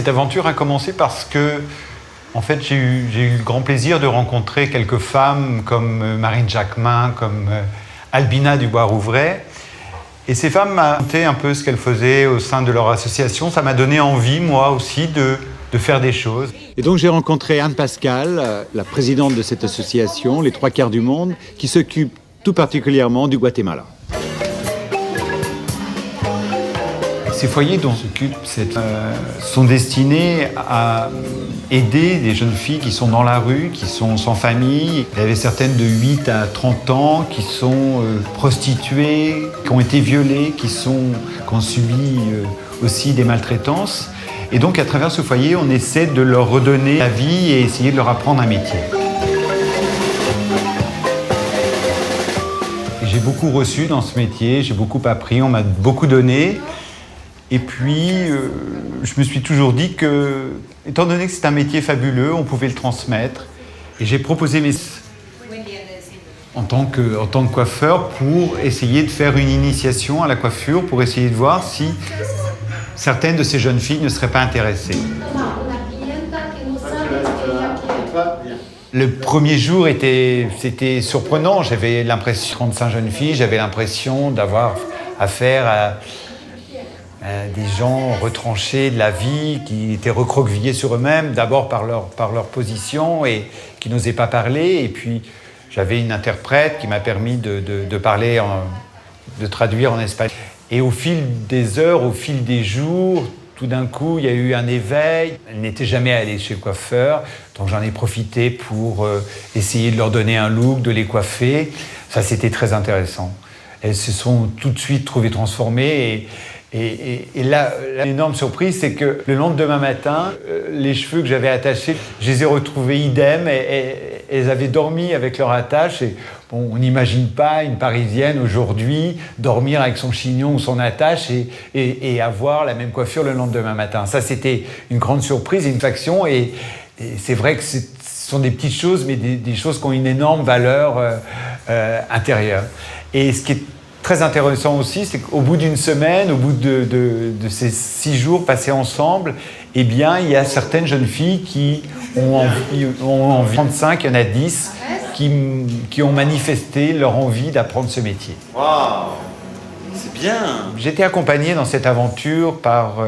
Cette aventure a commencé parce que, en fait, j'ai eu le grand plaisir de rencontrer quelques femmes comme Marine Jacquemin, comme Albina Dubois-Rouvray. Et ces femmes m'ont raconté un peu ce qu'elles faisaient au sein de leur association. Ça m'a donné envie, moi aussi, de faire des choses. Et donc j'ai rencontré Anne Pascal, la présidente de cette association, Les Trois Quarts du Monde, qui s'occupe tout particulièrement du Guatemala. Ces foyers dont on s'occupe sont destinés à aider des jeunes filles qui sont dans la rue, qui sont sans famille. Il y avait certaines de 8 à 30 ans qui sont prostituées, qui ont été violées, qui ont subi aussi des maltraitances. Et donc à travers ce foyer, on essaie de leur redonner la vie et essayer de leur apprendre un métier. J'ai beaucoup reçu dans ce métier, j'ai beaucoup appris, on m'a beaucoup donné. Et puis, je me suis toujours dit que, étant donné que c'est un métier fabuleux, on pouvait le transmettre. Et j'ai proposé en tant que coiffeur pour essayer de faire une initiation à la coiffure, pour essayer de voir si certaines de ces jeunes filles ne seraient pas intéressées. Le premier jour c'était surprenant. J'avais l'impression, 35 jeunes filles, j'avais l'impression d'avoir affaire à des gens retranchés de la vie, qui étaient recroquevillés sur eux-mêmes, d'abord par leur position et qui n'osaient pas parler. Et puis, j'avais une interprète qui m'a permis de parler, de traduire en espagnol. Et au fil des heures, au fil des jours, tout d'un coup, il y a eu un éveil. Elles n'étaient jamais allées chez le coiffeur, donc j'en ai profité pour essayer de leur donner un look, de les coiffer. Ça, c'était très intéressant. Elles se sont tout de suite trouvées transformées. Et là, l'énorme surprise, c'est que le lendemain matin, les cheveux que j'avais attachés, je les ai retrouvés idem. Et elles avaient dormi avec leur attache. Et bon, on n'imagine pas une Parisienne aujourd'hui dormir avec son chignon ou son attache et avoir la même coiffure le lendemain matin. Ça, c'était une grande surprise, une faction. Et c'est vrai que ce sont des petites choses, mais des choses qui ont une énorme valeur intérieure. Et ce qui est très intéressant aussi, c'est qu'au bout d'une semaine, au bout de ces 6 jours passés ensemble, eh bien, il y a certaines jeunes filles qui ont envie, 35, il y en a 10, qui ont manifesté leur envie d'apprendre ce métier. Waouh, c'est bien. J'étais accompagné dans cette aventure par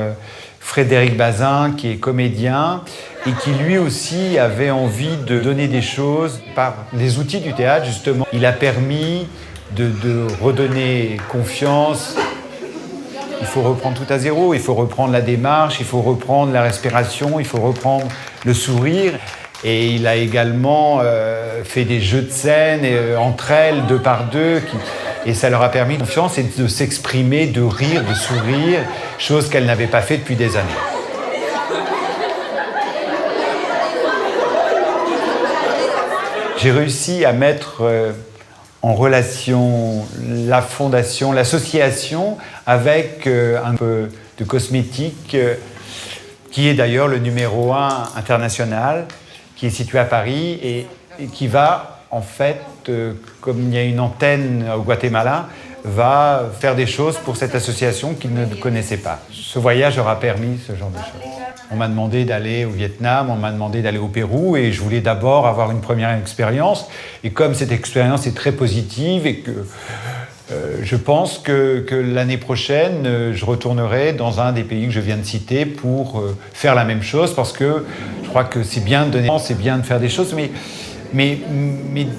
Frédéric Bazin, qui est comédien, et qui lui aussi avait envie de donner des choses par les outils du théâtre, justement. Il a permis de redonner confiance. Il faut reprendre tout à zéro, il faut reprendre la démarche, il faut reprendre la respiration, il faut reprendre le sourire. Et il a également fait des jeux de scène entre elles, 2 par 2, et ça leur a permis de confiance et de s'exprimer, de rire, de sourire, chose qu'elles n'avaient pas fait depuis des années. J'ai réussi à mettre en relation la fondation, l'association avec un peu de cosmétique qui est d'ailleurs le numéro 1 international, qui est situé à Paris et qui va, en fait, comme il y a une antenne au Guatemala, va faire des choses pour cette association qu'ils ne connaissaient pas. Ce voyage leur a permis ce genre de choses. On m'a demandé d'aller au Vietnam, on m'a demandé d'aller au Pérou et je voulais d'abord avoir une première expérience. Et comme cette expérience est très positive et que je pense que l'année prochaine, je retournerai dans un des pays que je viens de citer pour faire la même chose parce que je crois que c'est bien de donner, c'est bien de faire des choses, mais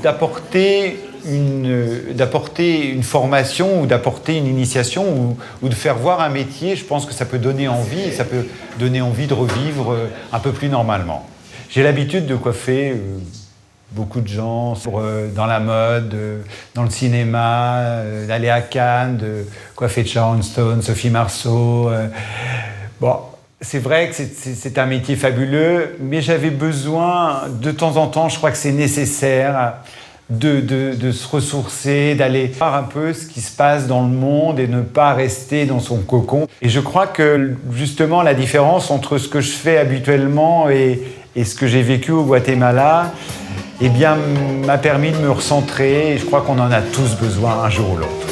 d'apporter une formation ou d'apporter une initiation ou de faire voir un métier, je pense que ça peut donner envie et ça peut donner envie de revivre un peu plus normalement. J'ai l'habitude de coiffer beaucoup de gens dans la mode, dans le cinéma, d'aller à Cannes, de coiffer Sharon Stone, Sophie Marceau. Bon, c'est vrai que c'est un métier fabuleux, mais j'avais besoin, de temps en temps, je crois que c'est nécessaire, de se ressourcer, d'aller voir un peu ce qui se passe dans le monde et ne pas rester dans son cocon. Et je crois que justement la différence entre ce que je fais habituellement et ce que j'ai vécu au Guatemala, eh bien, m'a permis de me recentrer et je crois qu'on en a tous besoin un jour ou l'autre.